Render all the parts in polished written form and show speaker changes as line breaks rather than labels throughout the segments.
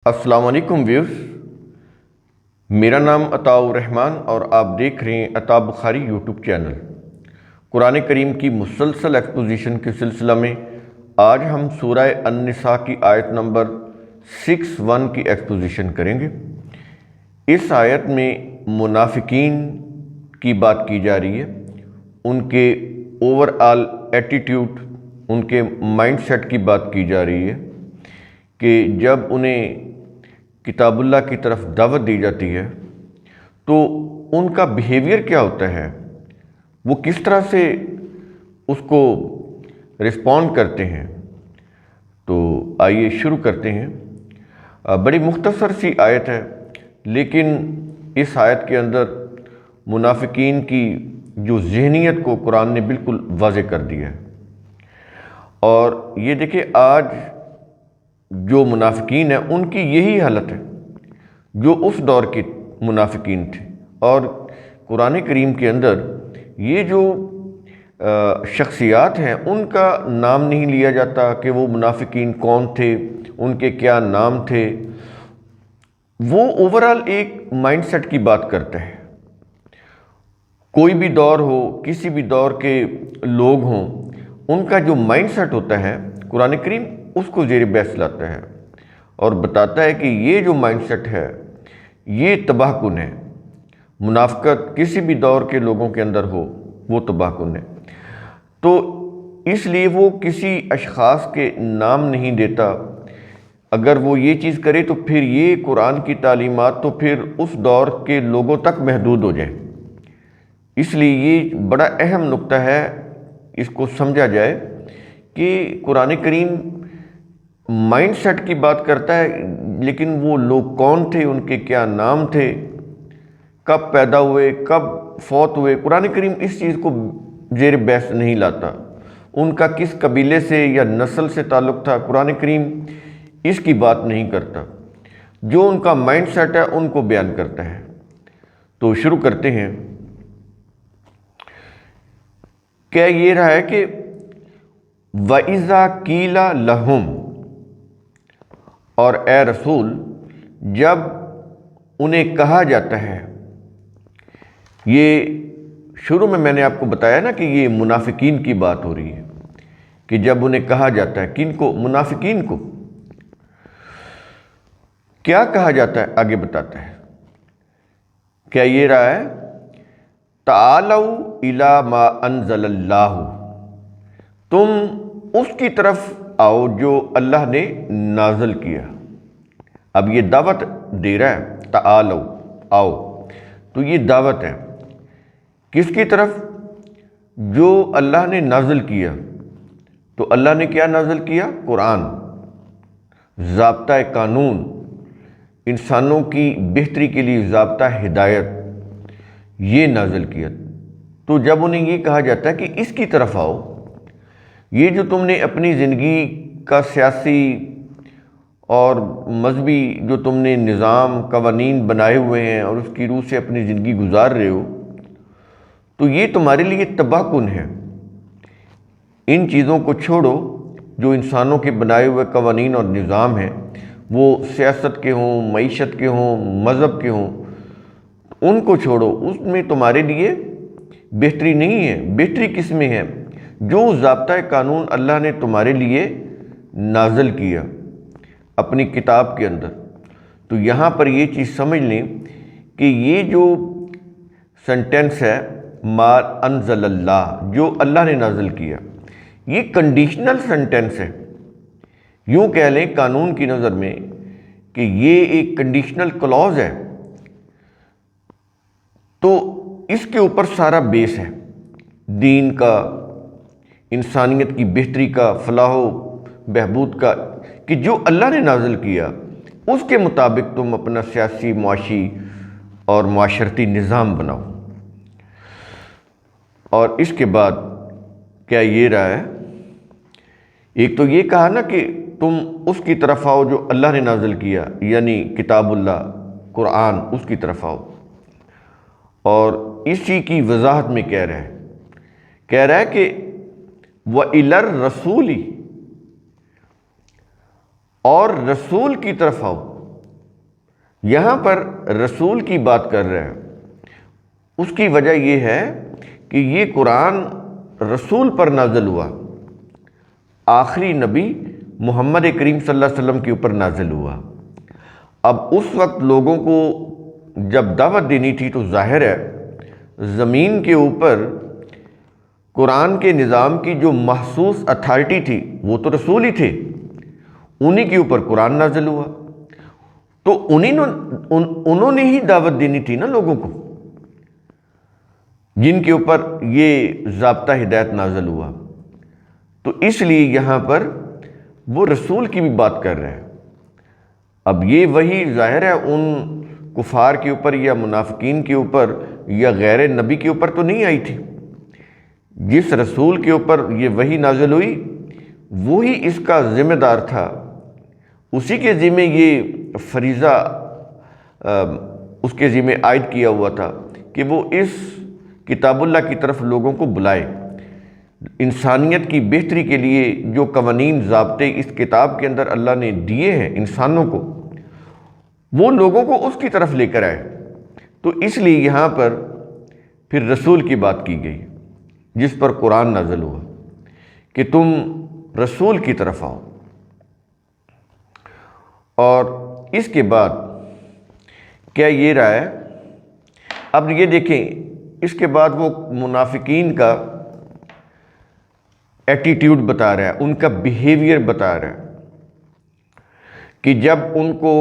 السلام علیکم ویورز، میرا نام عطاء الرحمن اور آپ دیکھ رہے ہیں عطاء بخاری یوٹیوب چینل۔ قرآن کریم کی مسلسل ایکسپوزیشن کے سلسلہ میں آج ہم سورہ النساء کی آیت نمبر 61 کی ایکسپوزیشن کریں گے۔ اس آیت میں منافقین کی بات کی جا رہی ہے، ان کے اوور آل ایٹیٹیوڈ، ان کے مائنڈ سیٹ کی بات کی جا رہی ہے کہ جب انہیں کتاب اللہ کی طرف دعوت دی جاتی ہے تو ان کا بیہیویئر کیا ہوتا ہے، وہ کس طرح سے اس کو رسپونڈ کرتے ہیں۔ تو آئیے شروع کرتے ہیں۔ بڑی مختصر سی آیت ہے، لیکن اس آیت کے اندر منافقین کی جو ذہنیت کو قرآن نے بالکل واضح کر دیا ہے۔ اور یہ دیکھیں، آج جو منافقین ہیں ان کی یہی حالت ہے جو اس دور کے منافقین تھے، اور قرآن کریم کے اندر یہ جو شخصیات ہیں ان کا نام نہیں لیا جاتا کہ وہ منافقین کون تھے، ان کے کیا نام تھے۔ وہ اوورال ایک مائنڈ سیٹ کی بات کرتا ہے۔ کوئی بھی دور ہو، کسی بھی دور کے لوگ ہوں، ان کا جو مائنڈ سیٹ ہوتا ہے قرآن کریم اس کو زیر بحث لاتا ہے اور بتاتا ہے کہ یہ جو مائنڈ سیٹ ہے یہ تباہ کن ہے۔ منافقت کسی بھی دور کے لوگوں کے اندر ہو وہ تباہ کن ہے۔ تو اس لیے وہ کسی اشخاص کے نام نہیں دیتا۔ اگر وہ یہ چیز کرے تو پھر یہ قرآن کی تعلیمات تو پھر اس دور کے لوگوں تک محدود ہو جائے۔ اس لیے یہ بڑا اہم نقطہ ہے، اس کو سمجھا جائے کہ قرآن کریم مائنڈ سیٹ کی بات کرتا ہے، لیکن وہ لوگ کون تھے، ان کے کیا نام تھے، کب پیدا ہوئے، کب فوت ہوئے، قرآن کریم اس چیز کو زیر بحث نہیں لاتا۔ ان کا کس قبیلے سے یا نسل سے تعلق تھا، قرآن کریم اس کی بات نہیں کرتا۔ جو ان کا مائنڈ سیٹ ہے ان کو بیان کرتا ہے۔ تو شروع کرتے ہیں۔ کیا یہ رہا ہے کہ وَإِذَا قِيلَ لَهُمْ، اور اے رسول جب انہیں کہا جاتا ہے، یہ شروع میں نے آپ کو بتایا نا کہ یہ منافقین کی بات ہو رہی ہے کہ جب انہیں کہا جاتا ہے، کن کو؟ منافقین کو۔ کیا کہا جاتا ہے آگے بتاتا ہے۔ کیا یہ رہا ہے تعالوا الی ما انزل اللہ، تم اس کی طرف آؤ جو اللہ نے نازل کیا۔ اب یہ دعوت دے رہا ہے، تعالوا آؤ، تو یہ دعوت ہے کس کی طرف؟ جو اللہ نے نازل کیا۔ تو اللہ نے کیا نازل کیا؟ قرآن، ضابطۂ قانون، انسانوں کی بہتری کے لیے ضابطہ ہدایت، یہ نازل کیا۔ تو جب انہیں یہ کہا جاتا ہے کہ اس کی طرف آؤ، یہ جو تم نے اپنی زندگی کا سیاسی اور مذہبی جو تم نے نظام قوانین بنائے ہوئے ہیں اور اس کی روح سے اپنی زندگی گزار رہے ہو، تو یہ تمہارے لیے تباہ کن ہے۔ ان چیزوں کو چھوڑو جو انسانوں کے بنائے ہوئے قوانین اور نظام ہیں، وہ سیاست کے ہوں، معیشت کے ہوں، مذہب کے ہوں، ان کو چھوڑو۔ اس میں تمہارے لیے بہتری نہیں ہے۔ بہتری کس میں ہے؟ جو ضابطۂ قانون اللہ نے تمہارے لیے نازل کیا اپنی کتاب کے اندر۔ تو یہاں پر یہ چیز سمجھ لیں کہ یہ جو سنٹینس ہے ما انزل اللہ، جو اللہ نے نازل کیا، یہ کنڈیشنل سنٹینس ہے۔ یوں کہہ لیں قانون کی نظر میں کہ یہ ایک کنڈیشنل کلوز ہے۔ تو اس کے اوپر سارا بیس ہے، دین کا، انسانیت کی بہتری کا، فلاح و بہبود کا، کہ جو اللہ نے نازل کیا اس کے مطابق تم اپنا سیاسی، معاشی اور معاشرتی نظام بناؤ۔ اور اس کے بعد کیا یہ رہا ہے، ایک تو یہ کہا نا کہ تم اس کی طرف آؤ جو اللہ نے نازل کیا، یعنی کتاب اللہ، قرآن، اس کی طرف آؤ۔ اور اسی کی وضاحت میں کہہ رہا ہے کہ وَإِلَى الرَّسُولِ، اور رسول کی طرف آؤ۔ یہاں پر رسول کی بات کر رہے ہیں، اس کی وجہ یہ ہے کہ یہ قرآن رسول پر نازل ہوا، آخری نبی محمد کریم صلی اللہ علیہ وسلم کے اوپر نازل ہوا۔ اب اس وقت لوگوں کو جب دعوت دینی تھی تو ظاہر ہے زمین کے اوپر قرآن کے نظام کی جو محسوس اتھارٹی تھی وہ تو رسول ہی تھے، انہی کے اوپر قرآن نازل ہوا، تو انہوں نے ہی دعوت دینی تھی نا لوگوں کو، جن کے اوپر یہ ضابطہ ہدایت نازل ہوا۔ تو اس لیے یہاں پر وہ رسول کی بھی بات کر رہے ہیں۔ اب یہ وہی ظاہر ہے ان کفار کے اوپر یا منافقین کے اوپر یا غیر نبی کے اوپر تو نہیں آئی تھی، جس رسول کے اوپر یہ وحی نازل ہوئی وہی اس کا ذمہ دار تھا، اسی کے ذمہ یہ فریضہ اس کے ذمہ عائد کیا ہوا تھا کہ وہ اس کتاب اللہ کی طرف لوگوں کو بلائے۔ انسانیت کی بہتری کے لیے جو قوانین ضابطے اس کتاب کے اندر اللہ نے دیے ہیں انسانوں کو، وہ لوگوں کو اس کی طرف لے کر آئے۔ تو اس لیے یہاں پر پھر رسول کی بات کی گئی جس پر قرآن نازل ہوا کہ تم رسول کی طرف آؤ۔ اور اس کے بعد کیا یہ رہا ہے، اب یہ دیکھیں اس کے بعد وہ منافقین کا ایٹیٹیوڈ بتا رہا ہے، ان کا بیہیویئر بتا رہا ہے کہ جب ان کو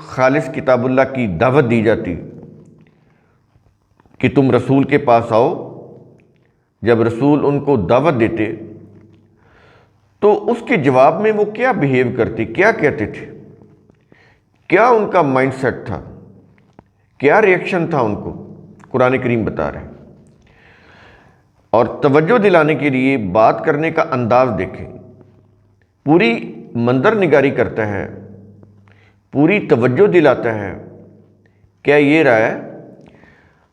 خالص کتاب اللہ کی دعوت دی جاتی کہ تم رسول کے پاس آؤ، جب رسول ان کو دعوت دیتے تو اس کے جواب میں وہ کیا بیہیو کرتے، کیا کہتے تھے، کیا ان کا مائنڈ سیٹ تھا، کیا ریئیکشن تھا ان کو، قرآن کریم بتا رہے ہیں۔ اور توجہ دلانے کے لیے بات کرنے کا انداز دیکھیں، پوری منظر نگاری کرتا ہے، پوری توجہ دلاتا ہے۔ کیا یہ رہا ہے،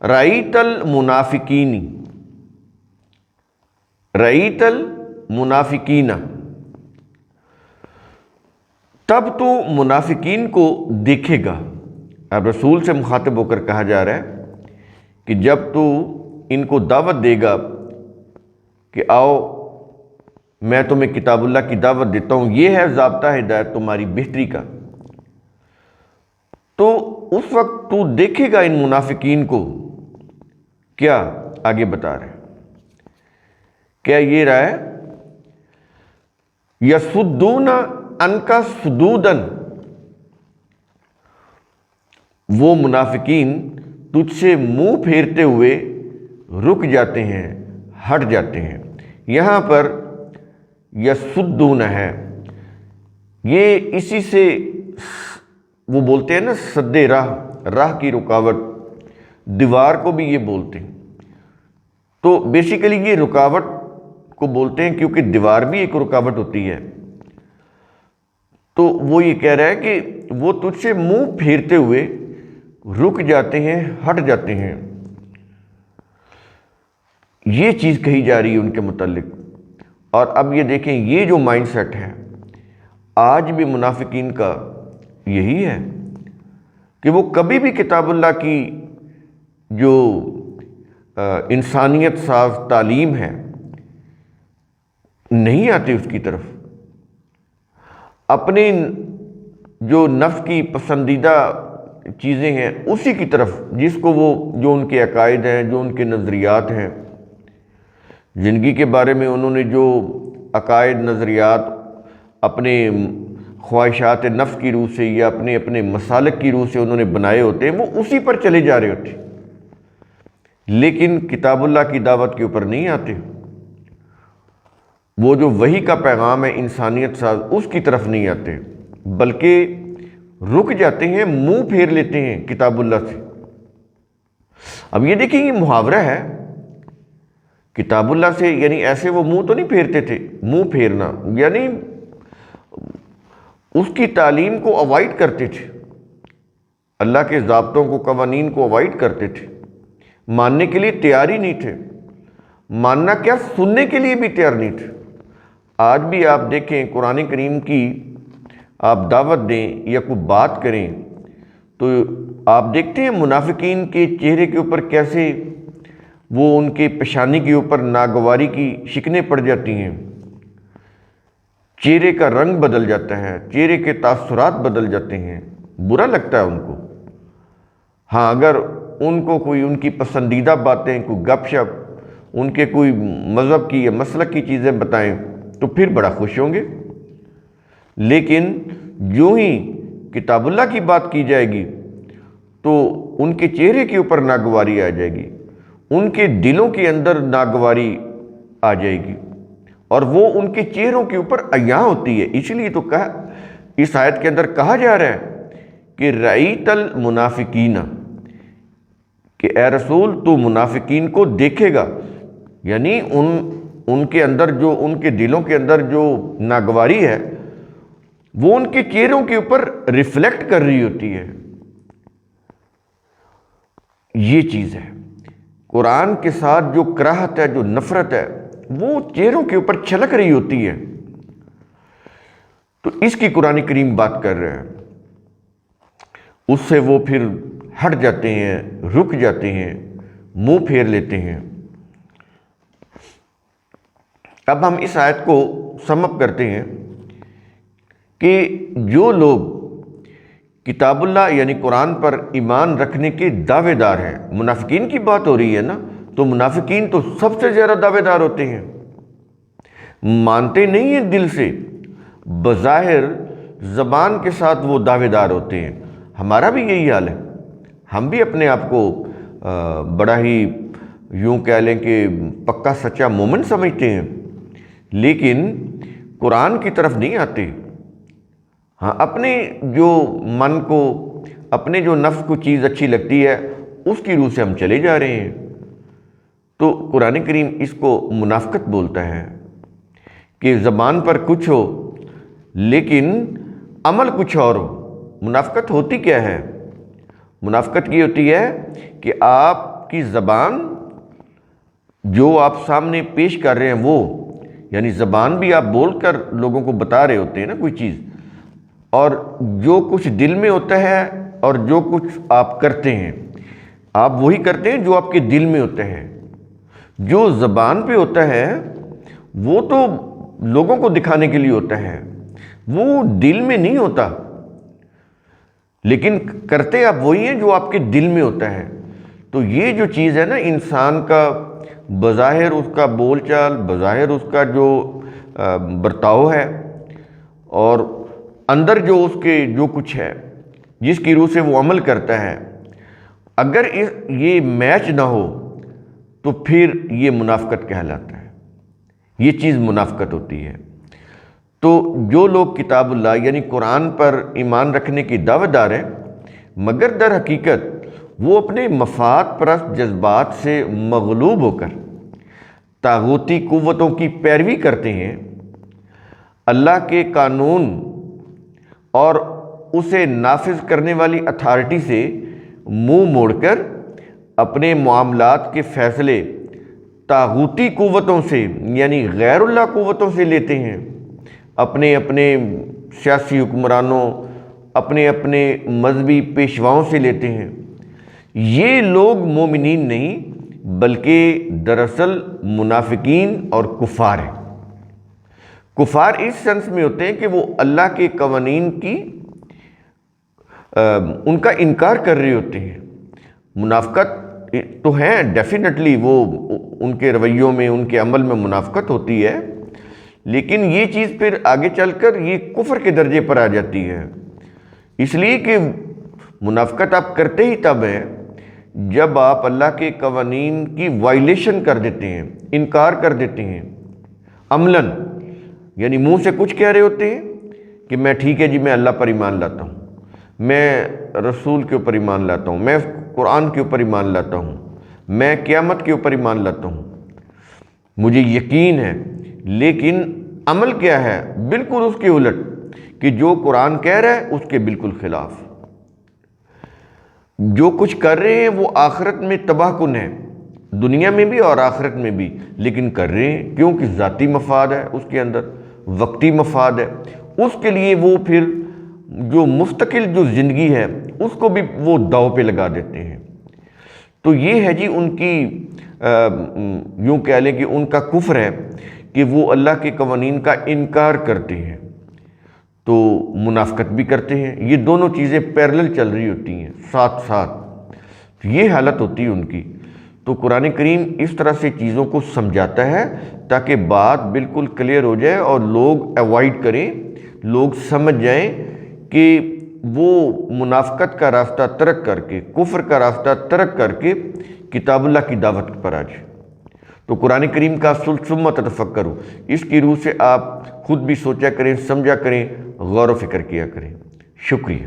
رأیت المنافقین، رأیت المنافقین، تب تو منافقین کو دیکھے گا۔ اب رسول سے مخاطب ہو کر کہا جا رہا ہے کہ جب تو ان کو دعوت دے گا کہ آؤ میں تمہیں کتاب اللہ کی دعوت دیتا ہوں، یہ ہے ضابطہ ہدایت تمہاری بہتری کا، تو اس وقت تو دیکھے گا ان منافقین کو۔ کیا آگے بتا رہے ہیں، کیا یہ رہا ہے، یصدون عنک صدودا، وہ منافقین تجھ سے منہ پھیرتے ہوئے رک جاتے ہیں، ہٹ جاتے ہیں۔ یہاں پر یصدون ہے، یہ اسی سے وہ بولتے ہیں نا سد راہ، راہ کی رکاوٹ، دیوار کو بھی یہ بولتے ہیں۔ تو بیسیکلی یہ رکاوٹ کو بولتے ہیں کیونکہ دیوار بھی ایک رکاوٹ ہوتی ہے۔ تو وہ یہ کہہ رہا ہے کہ وہ تجھ سے منہ پھیرتے ہوئے رک جاتے ہیں، ہٹ جاتے ہیں۔ یہ چیز کہی جا رہی ہے ان کے متعلق۔ اور اب یہ دیکھیں یہ جو مائنڈ سیٹ ہے آج بھی منافقین کا یہی ہے کہ وہ کبھی بھی کتاب اللہ کی جو انسانیت ساز تعلیم ہے نہیں آتے اس کی طرف، اپنے جو نفس کی پسندیدہ چیزیں ہیں اسی کی طرف، جس کو وہ جو ان کے عقائد ہیں، جو ان کے نظریات ہیں، زندگی کے بارے میں انہوں نے جو عقائد نظریات اپنے خواہشات نفس کی روح سے یا اپنے مسالک کی روح سے انہوں نے بنائے ہوتے ہیں، وہ اسی پر چلے جا رہے ہوتے ہیں، لیکن کتاب اللہ کی دعوت کے اوپر نہیں آتے۔ وہ جو وحی کا پیغام ہے انسانیت ساز اس کی طرف نہیں آتے، بلکہ رک جاتے ہیں، منہ پھیر لیتے ہیں کتاب اللہ سے۔ اب یہ دیکھیں یہ محاورہ ہے، کتاب اللہ سے یعنی ایسے وہ منہ تو نہیں پھیرتے تھے، منہ پھیرنا یعنی اس کی تعلیم کو اوائڈ کرتے تھے، اللہ کے ضابطوں کو، قوانین کو اوائڈ کرتے تھے، ماننے کے لیے تیار ہی نہیں تھے، ماننا کیا سننے کے لیے بھی تیار نہیں تھے۔ آج بھی آپ دیکھیں قرآن کریم کی آپ دعوت دیں یا کوئی بات کریں تو آپ دیکھتے ہیں منافقین کے چہرے کے اوپر کیسے وہ ان کے پیشانی کے اوپر ناگواری کی شکنیں پڑ جاتی ہیں، چہرے کا رنگ بدل جاتا ہے، چہرے کے تاثرات بدل جاتے ہیں، برا لگتا ہے ان کو۔ ہاں اگر ان کو کوئی ان کی پسندیدہ باتیں، کوئی گپ شپ، ان کے کوئی مذہب کی یا مسلک کی چیزیں بتائیں تو پھر بڑا خوش ہوں گے، لیکن جو ہی کتاب اللہ کی بات کی جائے گی تو ان کے چہرے کے اوپر ناگواری آ جائے گی، ان کے دلوں کے اندر ناگواری آ جائے گی، اور وہ ان کے چہروں کے اوپر عیاں ہوتی ہے۔ اس لیے تو کہا، اس آیت کے اندر کہا جا رہا ہے کہ رأیت المنافقین، کہ اے رسول تو منافقین کو دیکھے گا، یعنی ان کے اندر جو، ان کے دلوں کے اندر جو ناگواری ہے وہ ان کے چہروں کے اوپر ریفلیکٹ کر رہی ہوتی ہے۔ یہ چیز ہے قرآن کے ساتھ جو کراہت ہے، جو نفرت ہے، وہ چہروں کے اوپر چھلک رہی ہوتی ہے۔ تو اس کی قرآن کریم بات کر رہے ہیں، اس سے وہ پھر ہٹ جاتے ہیں، رک جاتے ہیں، منہ پھیر لیتے ہیں۔ اب ہم اس آیت کو سم اپ کرتے ہیں کہ جو لوگ کتاب اللہ یعنی قرآن پر ایمان رکھنے کے دعوے دار ہیں، منافقین کی بات ہو رہی ہے نا، تو منافقین تو سب سے زیادہ دعوے دار ہوتے ہیں، مانتے نہیں ہیں دل سے، بظاہر زبان کے ساتھ وہ دعوے دار ہوتے ہیں۔ ہمارا بھی یہی حال ہے، ہم بھی اپنے آپ کو بڑا ہی یوں کہہ لیں کہ پکا سچا مومن سمجھتے ہیں، لیکن قرآن کی طرف نہیں آتے۔ ہاں اپنے جو من کو، اپنے جو نفس کو چیز اچھی لگتی ہے اس کی روح سے ہم چلے جا رہے ہیں۔ تو قرآن کریم اس کو منافقت بولتا ہے کہ زبان پر کچھ ہو لیکن عمل کچھ اور ہو۔ منافقت ہوتی کیا ہے؟ منافقت یہ ہوتی ہے کہ آپ کی زبان جو آپ سامنے پیش کر رہے ہیں وہ، یعنی زبان بھی آپ بول کر لوگوں کو بتا رہے ہوتے ہیں نا کوئی چیز، اور جو کچھ دل میں ہوتا ہے اور جو کچھ آپ کرتے ہیں، آپ وہی کرتے ہیں جو آپ کے دل میں ہوتا ہے۔ جو زبان پہ ہوتا ہے وہ تو لوگوں کو دکھانے کے لیے ہوتا ہے، وہ دل میں نہیں ہوتا، لیکن کرتے آپ وہی ہیں جو آپ کے دل میں ہوتا ہے۔ تو یہ جو چیز ہے نا، انسان کا بظاہر اس کا بول چال، بظاہر اس کا جو برتاؤ ہے، اور اندر جو اس کے جو کچھ ہے جس کی روح سے وہ عمل کرتا ہے، اگر یہ میچ نہ ہو تو پھر یہ منافقت کہلاتا ہے، یہ چیز منافقت ہوتی ہے۔ تو جو لوگ کتاب اللہ یعنی قرآن پر ایمان رکھنے کی دعوت دار ہیں، مگر در حقیقت وہ اپنے مفاد پرست جذبات سے مغلوب ہو کر طاغوتی قوتوں کی پیروی کرتے ہیں، اللہ کے قانون اور اسے نافذ کرنے والی اتھارٹی سے منہ موڑ کر اپنے معاملات کے فیصلے طاغوتی قوتوں سے یعنی غیر اللہ قوتوں سے لیتے ہیں، اپنے سیاسی حکمرانوں، اپنے مذہبی پیشواؤں سے لیتے ہیں۔ یہ لوگ مومنین نہیں بلکہ دراصل منافقین اور کفار ہیں۔ کفار اس سینس میں ہوتے ہیں کہ وہ اللہ کے قوانین کی ان کا انکار کر رہے ہوتے ہیں۔ منافقت تو ہیں ڈیفینیٹلی، وہ ان کے رویوں میں، ان کے عمل میں منافقت ہوتی ہے، لیکن یہ چیز پھر آگے چل کر یہ کفر کے درجے پر آ جاتی ہے، اس لیے کہ منافقت آپ کرتے ہی تب ہیں جب آپ اللہ کے قوانین کی وائلیشن کر دیتے ہیں، انکار کر دیتے ہیں عملاً، یعنی منہ سے کچھ کہہ رہے ہوتے ہیں کہ میں ٹھیک ہے جی، میں اللہ پر ایمان لاتا ہوں، میں رسول کے اوپر ایمان لاتا ہوں، میں قرآن کے اوپر ایمان لاتا ہوں، میں قیامت کے اوپر ایمان لاتا ہوں، مجھے یقین ہے، لیکن عمل کیا ہے؟ بالکل اس کے الٹ، کہ جو قرآن کہہ رہا ہے اس کے بالکل خلاف، جو کچھ کر رہے ہیں وہ آخرت میں تباہ کن ہے، دنیا میں بھی اور آخرت میں بھی، لیکن کر رہے ہیں کیونکہ ذاتی مفاد ہے اس کے اندر، وقتی مفاد ہے، اس کے لیے وہ پھر جو مستقل جو زندگی ہے اس کو بھی وہ داؤ پہ لگا دیتے ہیں۔ تو یہ ہے جی ان کی یوں کہہ لیں کہ ان کا کفر ہے کہ وہ اللہ کے قوانین کا انکار کرتے ہیں، تو منافقت بھی کرتے ہیں۔ یہ دونوں چیزیں پیرلل چل رہی ہوتی ہیں ساتھ ساتھ، یہ حالت ہوتی ہے ان کی۔ تو قرآن کریم اس طرح سے چیزوں کو سمجھاتا ہے تاکہ بات بالکل کلیئر ہو جائے اور لوگ ایوائڈ کریں، لوگ سمجھ جائیں کہ وہ منافقت کا راستہ ترک کر کے، کفر کا راستہ ترک کر کے کتاب اللہ کی دعوت پر آ جائیں۔ تو قرآن کریم کا ثم تفکروا، اس کی روح سے آپ خود بھی سوچا کریں، سمجھا کریں، غور و فکر کیا کریں۔ شکریہ۔